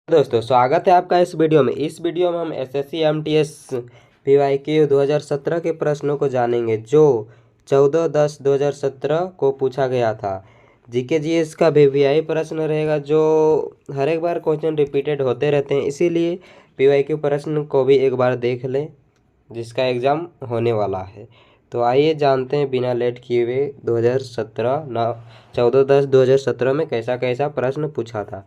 दोस्तों स्वागत है आपका इस वीडियो में। इस वीडियो में हम एसएससी एमटीएस पीवाईक्यू 2017 के प्रश्नों को जानेंगे जो 14/10/2017 को पूछा गया था। जीके जीएस का वीवीआई प्रश्न रहेगा जो हर एक बार क्वेश्चन रिपीटेड होते रहते हैं, इसीलिए पीवाईक्यू प्रश्न को भी एक बार देख लें जिसका एग्ज़ाम होने वाला है। तो आइए जानते हैं बिना लेट किए हुए 14/10/2017 में कैसा कैसा प्रश्न पूछा था।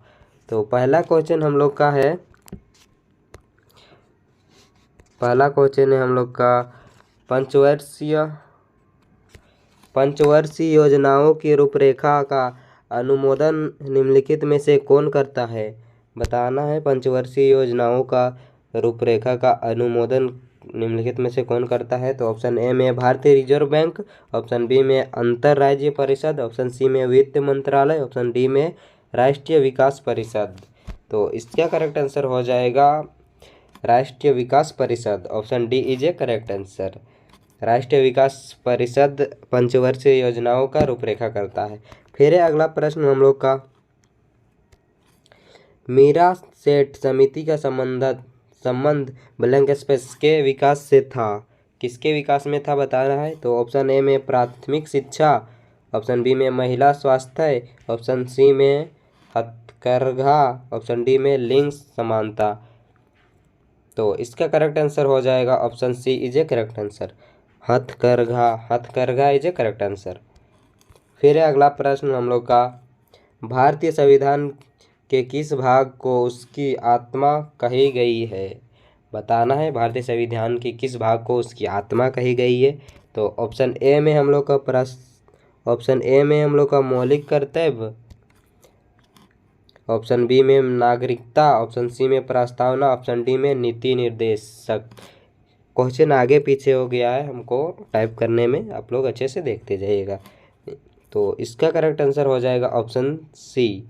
तो पहला क्वेश्चन हम लोग का है पंचवर्षीय योजनाओं की रूपरेखा का अनुमोदन निम्नलिखित में से कौन करता है। बताना है पंचवर्षीय योजनाओं का रूपरेखा का अनुमोदन निम्नलिखित में से कौन करता है। तो ऑप्शन ए में भारतीय रिजर्व बैंक, ऑप्शन बी में अंतर राज्य परिषद, ऑप्शन सी में वित्त मंत्रालय, ऑप्शन डी में राष्ट्रीय विकास परिषद। तो इसका करेक्ट आंसर हो जाएगा राष्ट्रीय विकास परिषद। Option D is a correct answer. राष्ट्रीय विकास परिषद पंचवर्षीय योजनाओं का रूपरेखा करता है। फिर है अगला प्रश्न हम लोग का, मीरा सेठ समिति का संबंध ब्लैंक स्पेस के विकास से था। किसके विकास में था बताना है। तो ऑप्शन ए में प्राथमिक शिक्षा, ऑप्शन बी में महिला स्वास्थ्य, ऑप्शन सी में हथकरघा, ऑप्शन डी में लिंग समानता। तो इसका करेक्ट आंसर हो जाएगा option C is a correct answer. हथकरघा इज ए करेक्ट आंसर। फिर है अगला प्रश्न हम लोग का, भारतीय संविधान के किस भाग को उसकी आत्मा कही गई है। बताना है भारतीय संविधान की किस भाग को उसकी आत्मा कही गई है। तो ऑप्शन ए में हम लोग का मौलिक कर्तव्य, ऑप्शन बी में नागरिकता, ऑप्शन सी में प्रस्तावना, ऑप्शन डी में नीति निर्देशक। क्वेश्चन आगे पीछे हो गया है, हमको टाइप करने में आप लोग अच्छे से देखते जाइएगा। तो इसका करेक्ट आंसर हो जाएगा option C.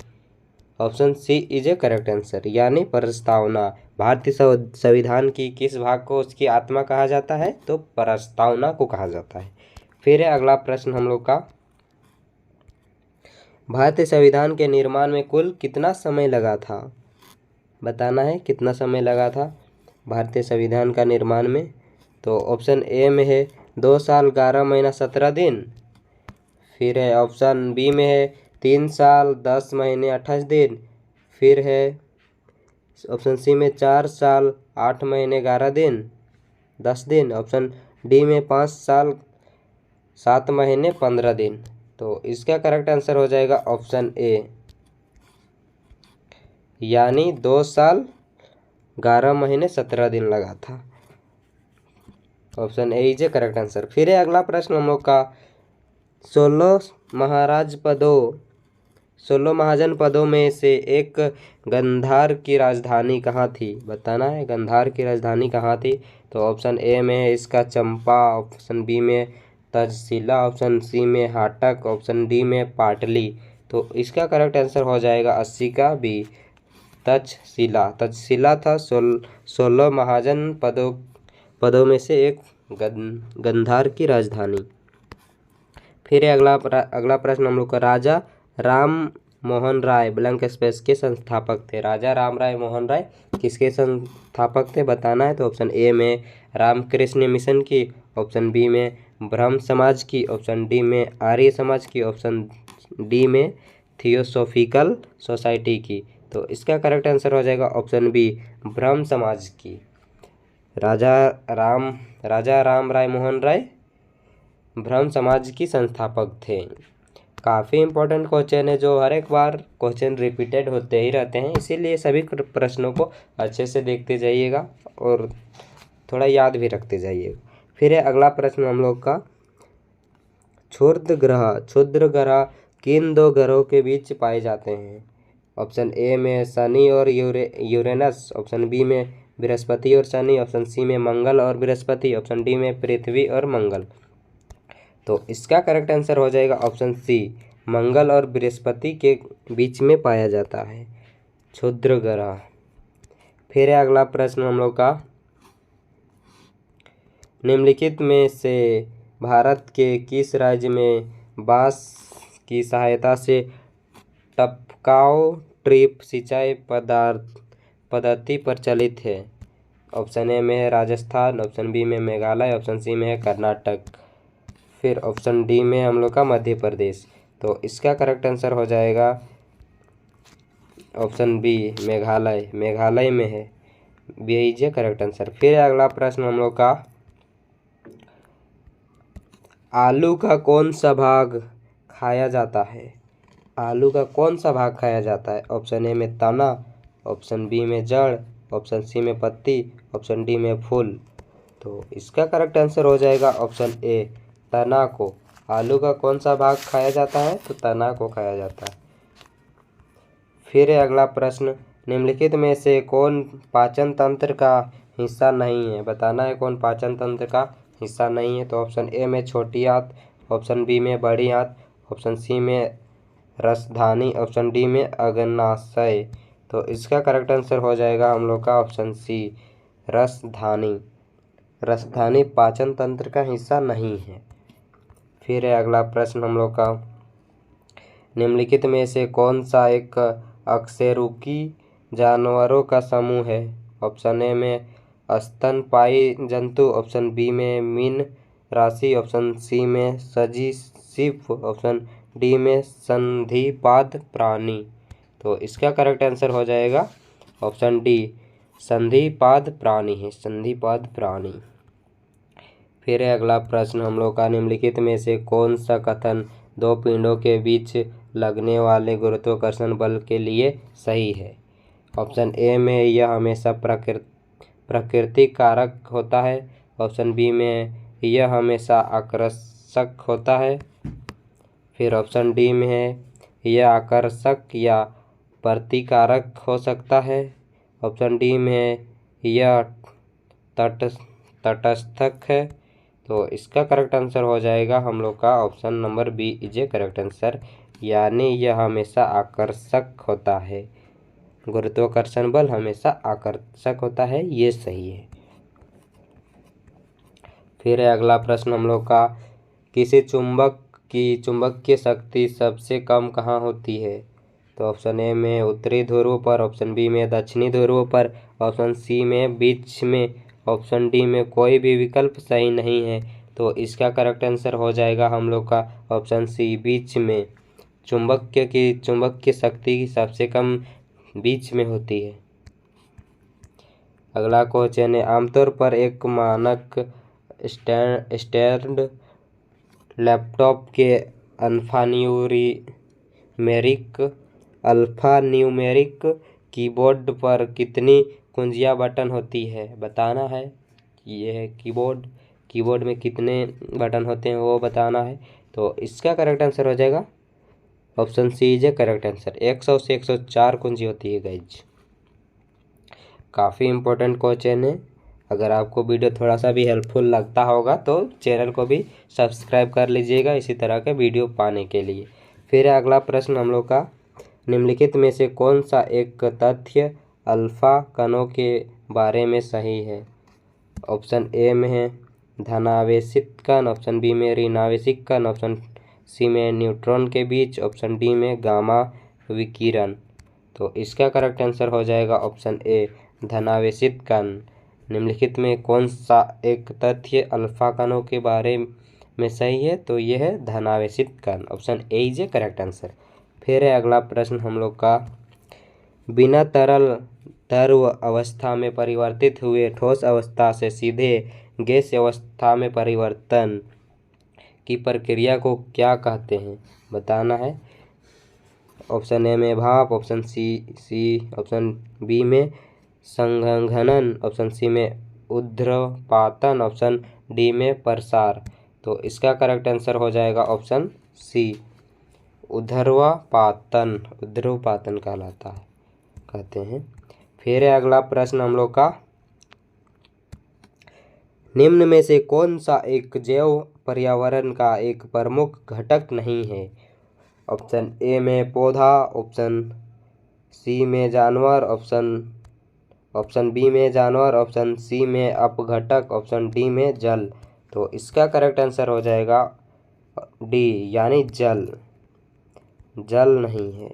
Option C is a correct answer, यानी प्रस्तावना। भारतीय संविधान की किस भाग को उसकी आत्मा कहा जाता है। तो प्रस्तावना को कहा जाता है। फिर है अगला प्रश्न हम लोग का, भारतीय संविधान के निर्माण में कुल कितना समय लगा था। बताना है कितना समय लगा था भारतीय संविधान का निर्माण में। तो ऑप्शन ए में है 2 साल 11 महीना 17 दिन। फिर है ऑप्शन बी में है 3 साल 10 महीने 28 दिन। फिर है ऑप्शन सी में 4 साल 8 महीने 11 दिन 10 दिन। ऑप्शन डी में 5 साल 7 महीने 15 दिन। तो इसका करेक्ट आंसर हो जाएगा ऑप्शन ए, यानी 2 साल 11 महीने 17 दिन लगा था। Option A is a correct answer. फिर है अगला प्रश्न हम लोग का, 16 महाजन पदों में से एक गंधार की राजधानी कहाँ थी। बताना है गंधार की राजधानी कहाँ थी। तो ऑप्शन ए में है इसका चंपा, ऑप्शन बी में तक्षशिला, ऑप्शन सी में हाटक, ऑप्शन डी में पाटली। तो इसका करेक्ट आंसर हो जाएगा 80 का बी, तक्षशिला था 16 महाजन पदों में से एक गंधार की राजधानी। फिर है अगला प्रश्न हम लोग का, राजा राम मोहन राय ब्लैंक स्पेस के संस्थापक थे। राजा राम राय मोहन राय किसके संस्थापक थे बताना है। तो ऑप्शन ए में रामकृष्ण मिशन की, ऑप्शन बी में ब्रह्म समाज की, ऑप्शन डी में आर्य समाज की, ऑप्शन डी में थियोसॉफिकल सोसाइटी की। तो इसका करेक्ट आंसर हो जाएगा ऑप्शन बी, ब्रह्म समाज की। राजा राम राय मोहन राय ब्रह्म समाज की संस्थापक थे। काफ़ी इम्पोर्टेंट क्वेश्चन है जो हर एक बार क्वेश्चन रिपीटेड होते ही रहते हैं, इसीलिए सभी प्रश्नों को अच्छे से देखते जाइएगा और थोड़ा याद भी रखते जाइएगा। फिर है अगला प्रश्न हम लोग का, क्षुद्र ग्रह किन 2 ग्रहों के बीच पाए जाते हैं। ऑप्शन ए में शनि और यूरेनस, ऑप्शन बी में बृहस्पति और शनि, ऑप्शन सी में मंगल और बृहस्पति, ऑप्शन डी में पृथ्वी और मंगल। तो इसका करेक्ट आंसर हो जाएगा ऑप्शन सी, मंगल और बृहस्पति के बीच में पाया जाता है क्षुद्र ग्रह। फिर है अगला प्रश्न हम लोग का, निम्नलिखित में से भारत के किस राज्य में बांस की सहायता से टपकाव ड्रिप सिंचाई पद्धति प्रचलित है? ऑप्शन ए में है राजस्थान, ऑप्शन बी में मेघालय, ऑप्शन सी में है कर्नाटक, फिर ऑप्शन डी में हम लोग का मध्य प्रदेश। तो इसका करेक्ट आंसर हो जाएगा ऑप्शन बी मेघालय। मेघालय में है, B is a correct answer. फिर अगला प्रश्न हम लोग का, आलू का कौन सा भाग खाया जाता है? आलू का कौन सा भाग खाया जाता है? ऑप्शन ए में तना, ऑप्शन बी में जड़, ऑप्शन सी में पत्ती, ऑप्शन डी में फूल। तो इसका करेक्ट आंसर हो जाएगा ऑप्शन ए तना को। आलू का कौन सा भाग खाया जाता है? तो तना को खाया जाता है। फिर अगला प्रश्न, निम्नलिखित में से कौन पाचन तंत्र का हिस्सा नहीं है? बताना है कौन पाचन तंत्र का हिस्सा नहीं है। तो ऑप्शन ए में छोटी आंत, ऑप्शन बी में बड़ी आंत, ऑप्शन सी में रसधानी, ऑप्शन डी में अग्नाशय। तो इसका करेक्ट आंसर हो जाएगा हम लोग का ऑप्शन सी रसधानी। रसधानी पाचन तंत्र का हिस्सा नहीं है। फिर है अगला प्रश्न हम लोग का, निम्नलिखित में से कौन सा एक अकशेरुकी जानवरों का समूह है? ऑप्शन ए में स्तनपायी जंतु, ऑप्शन बी में मीन राशि, ऑप्शन सी में सजीव, ऑप्शन डी में संधिपाद प्राणी। तो इसका करेक्ट आंसर हो जाएगा ऑप्शन डी संधिपाद प्राणी है, संधिपाद प्राणी। फिर है अगला प्रश्न हम लोग का, निम्नलिखित में से कौन सा कथन दो पिंडों के बीच लगने वाले गुरुत्वाकर्षण बल के लिए सही है? ऑप्शन ए में यह हमेशा प्राकृतिक कारक होता है, ऑप्शन बी में यह हमेशा आकर्षक होता है, फिर ऑप्शन डी में है यह आकर्षक या प्रतिकारक हो सकता है, ऑप्शन डी में है यह तटस्थक है। तो इसका करेक्ट आंसर हो जाएगा हम लोग का option number B is a correct answer, यानी यह हमेशा आकर्षक होता है। गुरुत्वाकर्षण बल हमेशा आकर्षक होता है, ये सही है। फिर है अगला प्रश्न हम लोग का, किसी चुंबक की चुंबकीय शक्ति सबसे कम कहाँ होती है? तो ऑप्शन ए में उत्तरी ध्रुव पर, ऑप्शन बी में दक्षिणी ध्रुव पर, ऑप्शन सी में बीच में, ऑप्शन डी में कोई भी विकल्प सही नहीं है। तो इसका करेक्ट आंसर हो जाएगा हम लोग का ऑप्शन सी बीच में। चुंबकीय शक्ति सबसे कम बीच में होती है। अगला क्वेश्चन है, आमतौर पर एक मानक स्टैंड लैपटॉप के अल्फान्यूमेरिक कीबोर्ड पर कितनी कुंजियाँ बटन होती है? बताना है। ये है कीबोर्ड में कितने बटन होते हैं वो बताना है। तो इसका करेक्ट आंसर हो जाएगा option C is a correct answer, 100 से 104 कुंजी होती है गाइज। काफ़ी इम्पोर्टेंट क्वेश्चन है। अगर आपको वीडियो थोड़ा सा भी हेल्पफुल लगता होगा तो चैनल को भी सब्सक्राइब कर लीजिएगा इसी तरह के वीडियो पाने के लिए। फिर अगला प्रश्न हम लोग का, निम्नलिखित में से कौन सा एक तथ्य अल्फा कणों के बारे में सही है? ऑप्शन ए में है धनावेशित कण, ऑप्शन बी में ऋणावेशित कण, ऑप्शन सी में न्यूट्रॉन के बीच, ऑप्शन डी में गामा विकिरण। तो इसका करेक्ट आंसर हो जाएगा ऑप्शन ए धनावेशित कण। निम्नलिखित में कौन सा एक तथ्य अल्फा कणों के बारे में सही है? तो यह है धनावेशित कण, option A is a correct answer. फिर है अगला प्रश्न हम लोग का, बिना तरल द्रव अवस्था में परिवर्तित हुए ठोस अवस्था से सीधे गैस अवस्था में परिवर्तन की प्रक्रिया को क्या कहते हैं? बताना है। ऑप्शन ए में भाप, ऑप्शन सी ऑप्शन बी में संघनन, ऑप्शन सी में ऊर्ध्वपातन, ऑप्शन डी में प्रसार। तो इसका करेक्ट आंसर हो जाएगा ऑप्शन सी ऊर्ध्वपातन कहते हैं। फिर है अगला प्रश्न हम लोग का, निम्न में से कौन सा एक जैव पर्यावरण का एक प्रमुख घटक नहीं है? ऑप्शन ए में पौधा, ऑप्शन सी में जानवर, ऑप्शन बी में जानवर, ऑप्शन सी में अपघटक, ऑप्शन डी में जल। तो इसका करेक्ट आंसर हो जाएगा डी यानी जल नहीं है।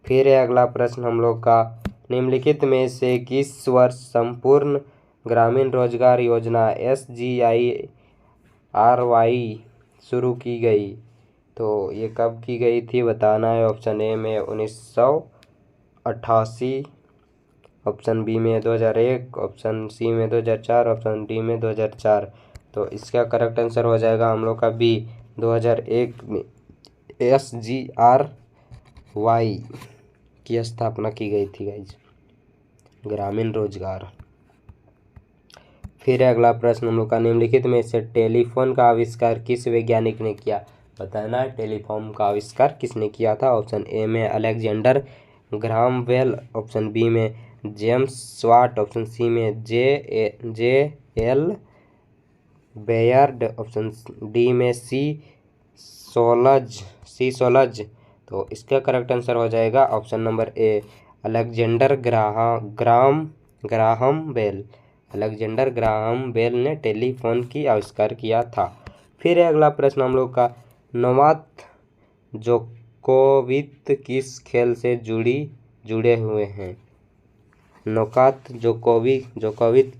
फिर है अगला प्रश्न हम लोग का, निम्नलिखित में से किस वर्ष संपूर्ण ग्रामीण रोजगार योजना SGIRY शुरू की गई? तो ये कब की गई थी बताना है। ऑप्शन ए में 1988, ऑप्शन बी में 2001, ऑप्शन सी में 2004, ऑप्शन डी में 2004। तो इसका करेक्ट आंसर हो जाएगा हम लोग का बी, 2001 में SGRY की स्थापना की गई थी गाइज, ग्रामीण रोजगार। फिर अगला प्रश्न हम लोग का, निम्नलिखित में से टेलीफोन का आविष्कार किस वैज्ञानिक ने किया? बताना है टेलीफोन का आविष्कार किसने किया था। ऑप्शन ए में Alexander Graham Bell, option B में जेम्स वाट, ऑप्शन सी में J.L. बेयर्ड, ऑप्शन डी में सी सोलज। तो इसका करेक्ट आंसर हो जाएगा option number A, Alexander Graham Bell. Alexander Graham Bell ने टेलीफोन की आविष्कार किया था। फिर अगला प्रश्न हम लोग का, नोवाक जोकोविच किस खेल से जुड़े हुए हैं? नोवाक जोकोविच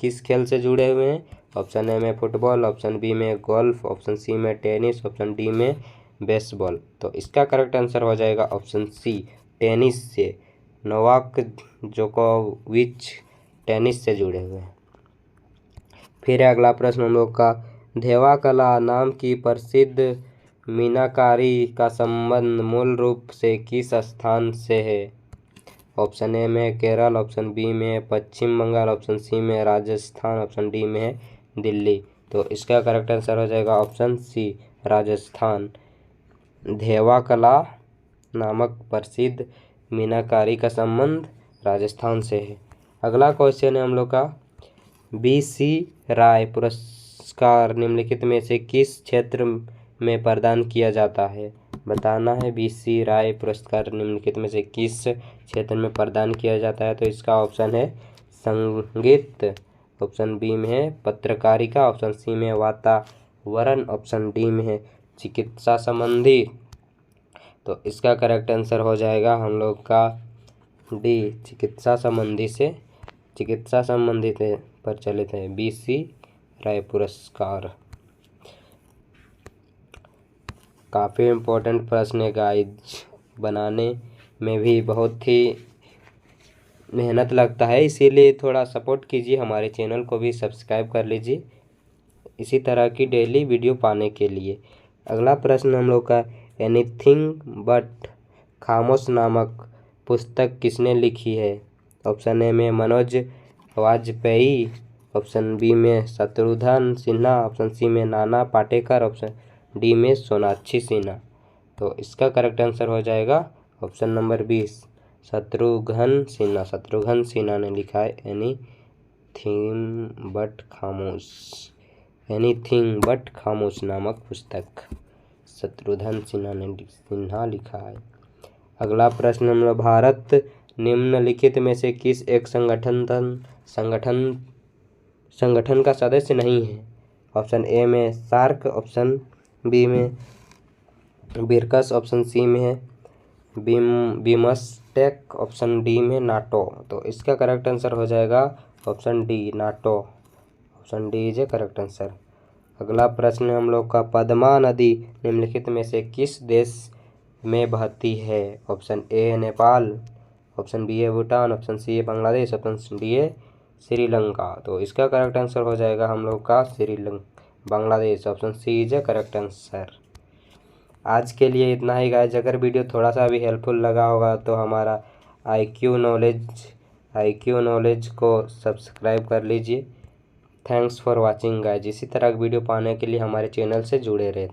किस खेल से जुड़े हुए हैं? ऑप्शन ए में फुटबॉल, ऑप्शन बी में गोल्फ, ऑप्शन सी में टेनिस, ऑप्शन डी में बेसबॉल। तो इसका करेक्ट आंसर हो जाएगा ऑप्शन सी, टेनिस से। नोवाक जोकोविच टेनिस से जुड़े हुए हैं। फिर अगला प्रश्न हम लोग का, धेवा कला नाम की प्रसिद्ध मीनाकारी का संबंध मूल रूप से किस स्थान से है? ऑप्शन ए में केरल, ऑप्शन बी में पश्चिम बंगाल, ऑप्शन सी में राजस्थान, ऑप्शन डी में है दिल्ली। तो इसका करेक्ट आंसर हो जाएगा ऑप्शन सी, राजस्थान। धेवा कला नामक प्रसिद्ध मीनाकारी का संबंध राजस्थान से है। अगला क्वेश्चन है हम लोग का, BC राय पुरस्कार निम्नलिखित में से किस क्षेत्र में प्रदान किया जाता है? बताना है BC राय पुरस्कार निम्नलिखित में से किस क्षेत्र में प्रदान किया जाता है। तो इसका ऑप्शन है संगीत, ऑप्शन बी में है पत्रकारिता, ऑप्शन सी में वातावरण, ऑप्शन डी में है चिकित्सा संबंधी। तो इसका करेक्ट आंसर हो जाएगा हम लोग का डी, चिकित्सा संबंधित प्रचलित है BC राय पुरस्कार। काफ़ी इम्पोर्टेंट प्रश्न है गाइज, बनाने में भी बहुत ही मेहनत लगता है, इसीलिए थोड़ा सपोर्ट कीजिए, हमारे चैनल को भी सब्सक्राइब कर लीजिए इसी तरह की डेली वीडियो पाने के लिए। अगला प्रश्न हम लोग का, एनीथिंग बट खामोश नामक पुस्तक किसने लिखी है? ऑप्शन ए में मनोज वाजपेयी, ऑप्शन बी में शत्रुघ्न सिन्हा, ऑप्शन सी में नाना पाटेकर, ऑप्शन डी में सोनाक्षी सिन्हा। तो इसका करेक्ट आंसर हो जाएगा ऑप्शन नंबर 20, शत्रुघ्न सिन्हा ने लिखा है एनीथिंग बट खामोश नामक पुस्तक शत्रुघ्न सिन्हा लिखा है। अगला प्रश्न हम लोग, भारत निम्नलिखित में से किस एक संगठन का सदस्य नहीं है? ऑप्शन ए में सार्क, ऑप्शन बी में ब्रिक्स, ऑप्शन सी में है बिमस्टेक, ऑप्शन डी में नाटो। तो इसका करेक्ट आंसर हो जाएगा option D, NATO. Option D is a correct answer. अगला प्रश्न हम लोग का, पद्मा नदी निम्नलिखित में से किस देश में बहती है? Option A Nepal, option B है भूटान, ऑप्शन सी है बांग्लादेश, ऑप्शन डी है श्रीलंका। तो इसका करेक्ट आंसर हो जाएगा हम लोग का Bangladesh, option C is a correct answer. आज के लिए इतना ही गाइस, अगर वीडियो थोड़ा सा भी हेल्पफुल लगा होगा तो हमारा IQ नॉलेज को सब्सक्राइब कर लीजिए। Thanks for watching guys. इसी तरह की वीडियो पाने के लिए हमारे चैनल से जुड़े रहें।